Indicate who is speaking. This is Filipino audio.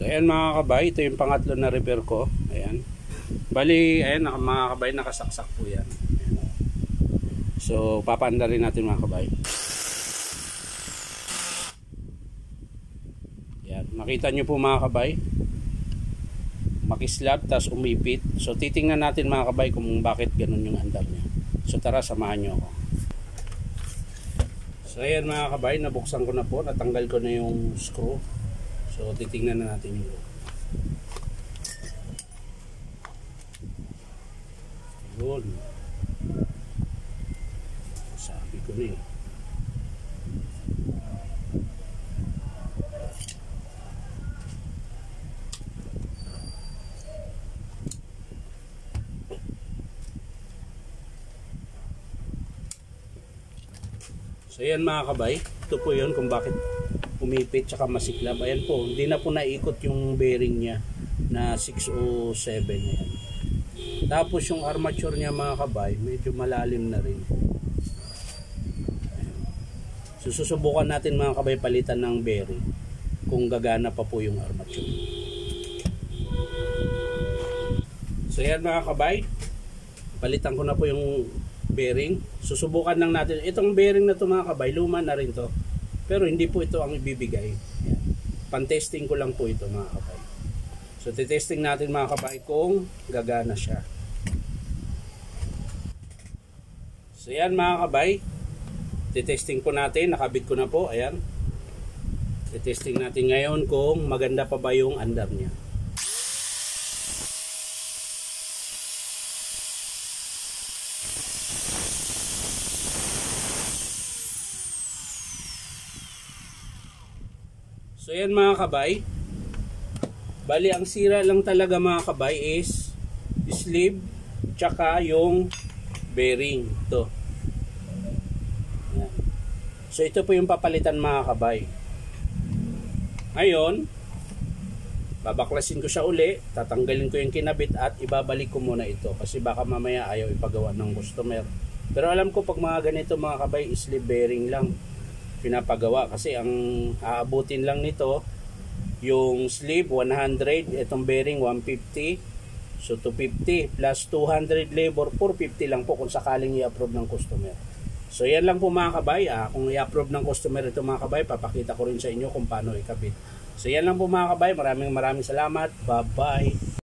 Speaker 1: So ayan mga kabay, ito yung pangatlo na repair ko. Ayan. Bali, ayan mga kabay, nakasaksak po yan. Ayan. So papaanda rin natin mga kabay. Ayan. Makita nyo po mga kabay, makislab tas umipit. So titingnan natin mga kabay kung bakit ganun yung andar niya. So tara, samahan nyo ako. So ayan mga kabay, nabuksan ko na po, natanggal ko na yung screw. So titingnan na natin yung loob. Yun. Sabi ko na eh. So ayan mga kabay, ito po yun kung bakit umipit tsaka masiklab. Ayan po, hindi na po naikot yung bearing niya na 607 yan. Tapos yung armature niya mga kabay, medyo malalim na rin. So susubukan natin mga kabay palitan ng bearing kung gagana pa po yung armature. So yan mga kabay, palitan ko na po yung bearing. Susubukan lang natin. Itong bearing na to mga kabay, luma na rin to. Pero hindi po ito ang ibibigay. Yan. Pan-testing ko lang po ito mga kabay. So titesting natin mga kabay kung gagana siya. So yan mga kabay, titesting po natin, nakabit ko na po, ayan. Titesting natin ngayon kung maganda pa ba yung andar niya. So yan mga kabay, bali ang sira lang talaga mga kabay is sleeve tsaka yung bearing to. Yan. So ito po yung papalitan mga kabay. Ngayon babaklasin ko siya uli, tatanggalin ko yung kinabit at ibabalik ko muna ito kasi baka mamaya ayaw ipagawa ng customer. Pero alam ko pag mga ganito mga kabay, sleeve bearing lang pinapagawa kasi ang aabutin lang nito yung sleeve 100, itong bearing 150, so 250 plus 200 labor, 450 lang po kung sakaling i-approve ng customer. So yan lang po mga kabay, kung i-approve ng customer ito mga kabay, papakita ko rin sa inyo kung paano ikabit. So yan lang po mga kabay, maraming salamat, bye bye.